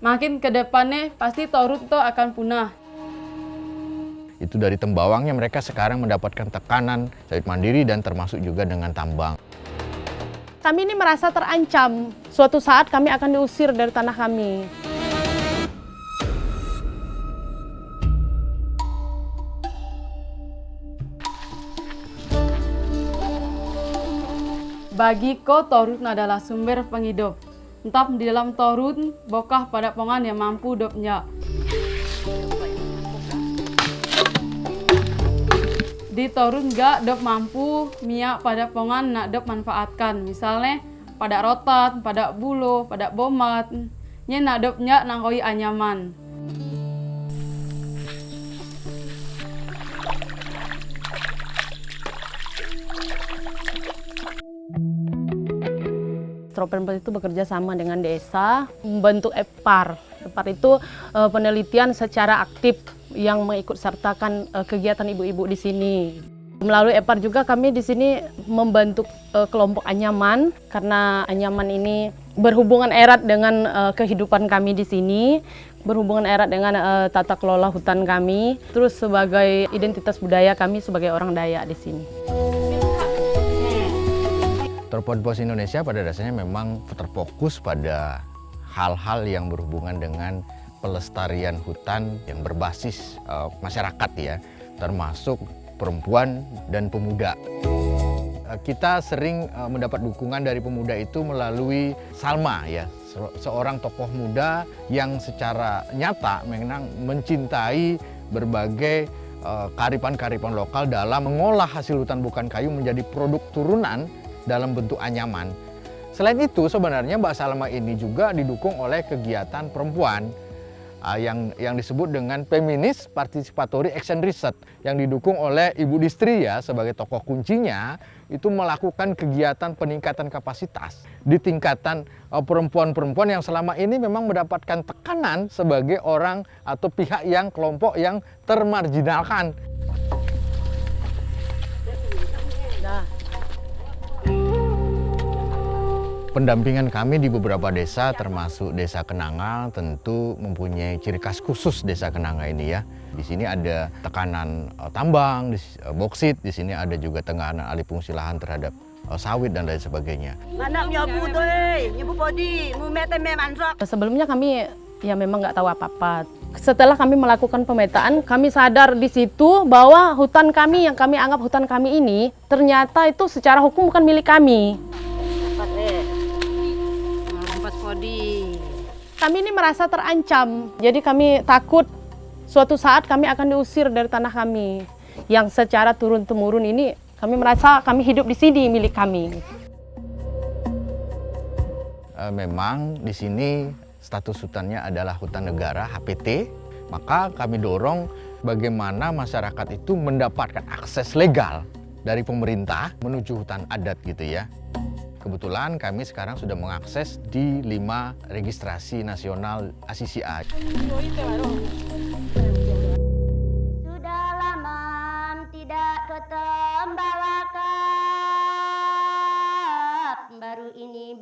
makin ke depannya pasti Toru itu akan punah. Itu dari Tembawangnya mereka sekarang mendapatkan tekanan sawit mandiri dan termasuk juga dengan tambang. Kami ini merasa terancam. Suatu saat kami akan diusir dari tanah kami. Bagiko Torun adalah sumber penghidup. Entah di dalam Torun, bokah pada pongan yang mampu hidupnya. Di Torun gak dop mampu miak pada pongan nak dop manfaatkan. Misalnya pada rotan, pada bulu, pada bomat. Nya nak dopnya nangkoi anyaman. Tropenpes itu bekerja sama dengan desa membentuk EPAR. EPAR itu penelitian secara aktif yang mengikut sertakan kegiatan ibu-ibu di sini. Melalui EPAR juga kami di sini membentuk kelompok anyaman karena anyaman ini berhubungan erat dengan kehidupan kami di sini, berhubungan erat dengan tata kelola hutan kami, terus sebagai identitas budaya kami sebagai orang Dayak di sini. Tropenpes Indonesia pada dasarnya memang terfokus pada hal-hal yang berhubungan dengan pelestarian hutan yang berbasis masyarakat ya, termasuk perempuan dan pemuda. Kita sering mendapat dukungan dari pemuda itu melalui Salma ya, seorang tokoh muda yang secara nyata memang mencintai berbagai kearifan-kearifan lokal dalam mengolah hasil hutan bukan kayu menjadi produk turunan dalam bentuk anyaman. Selain itu sebenarnya Mbak Salma ini juga didukung oleh kegiatan perempuan yang disebut dengan Feminist Participatory Action Research yang didukung oleh Ibu Distri ya sebagai tokoh kuncinya itu melakukan kegiatan peningkatan kapasitas di tingkatan perempuan-perempuan yang selama ini memang mendapatkan tekanan sebagai orang atau pihak yang kelompok yang termarginalkan. Pendampingan kami di beberapa desa termasuk Desa Kenanga tentu mempunyai ciri khas khusus Desa Kenanga ini ya. Di sini ada tekanan tambang, boksit, di sini ada juga tekanan alih fungsi lahan terhadap sawit dan lain sebagainya. Sebelumnya kami ya memang nggak tahu apa-apa. Setelah kami melakukan pemetaan, kami sadar di situ bahwa hutan kami yang kami anggap hutan kami ini ternyata itu secara hukum bukan milik kami. Kami ini merasa terancam, jadi kami takut suatu saat kami akan diusir dari tanah kami. Yang secara turun-temurun ini kami merasa kami hidup di sini milik kami. Memang di sini status hutannya adalah hutan negara HPT, maka kami dorong bagaimana masyarakat itu mendapatkan akses legal dari pemerintah menuju hutan adat gitu ya. Kebetulan kami sekarang sudah mengakses di 5 registrasi nasional ACCA. Sudah lama tidak ketembawak, baru ini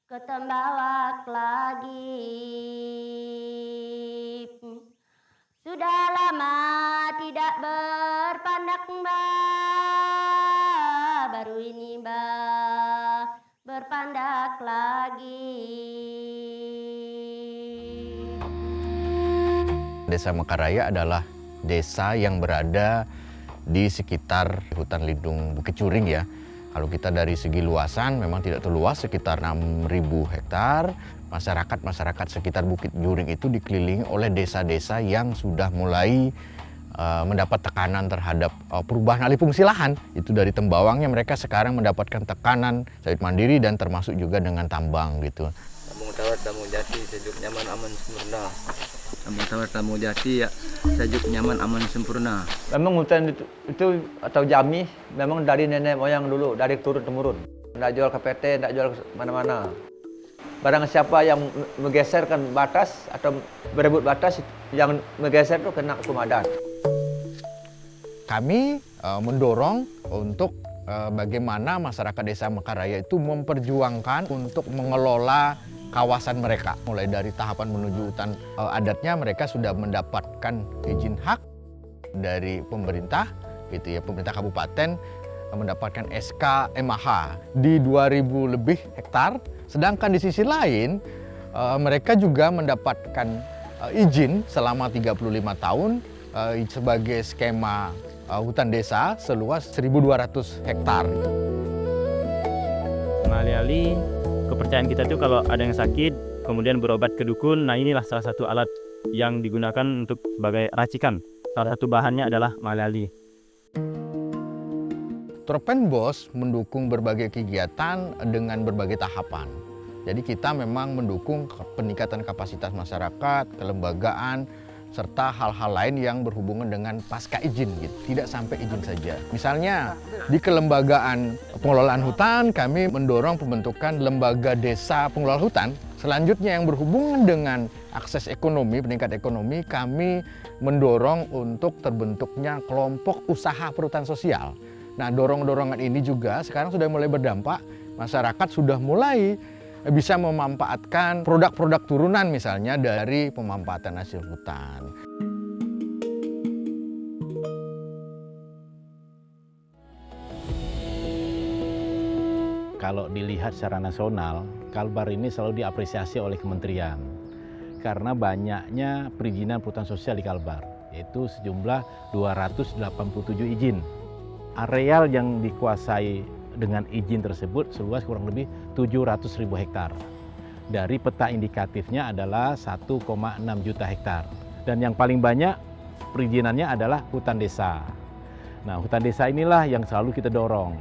ketembawak lagi. Sudah lama tidak berpandak baru ini berpandak lagi. Desa Mekaraya adalah desa yang berada di sekitar hutan lindung Bukit Curing ya. Kalau kita dari segi luasan memang tidak terluas, sekitar 6.000 hektar. Masyarakat sekitar Bukit Curing itu dikelilingi oleh desa-desa yang sudah mulai mendapat tekanan terhadap perubahan alih fungsi lahan. Itu dari Tembawangnya mereka sekarang mendapatkan tekanan sawit mandiri dan termasuk juga dengan tambang gitu. Kampung Tawar Tamu Jati sejuk nyaman aman sempurna. Kampung Tawar Tamu Jati ya sejuk nyaman aman sempurna. Memang hutan itu atau jami memang dari nenek moyang dulu, dari turun temurun. Nggak jual ke PT, nggak jual mana-mana. Barang siapa yang menggeserkan batas atau berebut batas, yang menggeser itu kena hukum adat. Kami mendorong untuk bagaimana masyarakat Desa Mekaraya itu memperjuangkan untuk mengelola kawasan mereka. Mulai dari tahapan menuju hutan adatnya, mereka sudah mendapatkan izin hak dari pemerintah, gitu ya, pemerintah kabupaten mendapatkan SK MAH di 2000 lebih hektar. Sedangkan di sisi lain mereka juga mendapatkan izin selama 35 tahun sebagai skema hutan desa seluas 1.200 hektar. Alih-alih kepercayaan kita itu kalau ada yang sakit kemudian berobat ke dukun, nah inilah salah satu alat yang digunakan untuk sebagai racikan. Salah satu bahannya adalah malali. Tropendbos mendukung berbagai kegiatan dengan berbagai tahapan. Jadi kita memang mendukung peningkatan kapasitas masyarakat, kelembagaan, serta hal-hal lain yang berhubungan dengan pasca izin, gitu. Tidak sampai izin saja. Misalnya di kelembagaan pengelolaan hutan, kami mendorong pembentukan lembaga desa pengelola hutan. Selanjutnya yang berhubungan dengan akses ekonomi, peningkat ekonomi, kami mendorong untuk terbentuknya kelompok usaha perhutanan sosial. Nah, dorongan ini juga sekarang sudah mulai berdampak. Masyarakat sudah mulai bisa memanfaatkan produk-produk turunan misalnya dari pemanfaatan hasil hutan. Kalau dilihat secara nasional, Kalbar ini selalu diapresiasi oleh kementerian karena banyaknya perizinan perhutanan sosial di Kalbar, yaitu sejumlah 287 izin. Areal yang dikuasai dengan izin tersebut seluas kurang lebih 700.000 hektar. Dari peta indikatifnya adalah 1,6 juta hektar. Dan yang paling banyak perizinannya adalah hutan desa. Nah, hutan desa inilah yang selalu kita dorong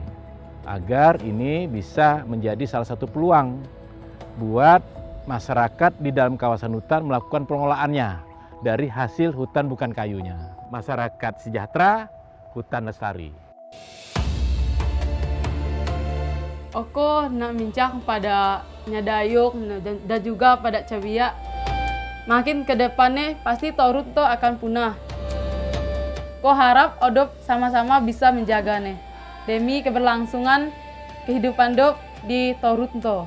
agar ini bisa menjadi salah satu peluang buat masyarakat di dalam kawasan hutan melakukan pengelolaannya dari hasil hutan bukan kayunya. Masyarakat sejahtera, hutan lestari. Oko nak bincang pada Nyadayuk dan juga pada Cabiak. Makin ke depannya pasti Torut to akan punah. Ko harap odop sama-sama bisa menjaga nih demi keberlangsungan kehidupan dop di Torut to.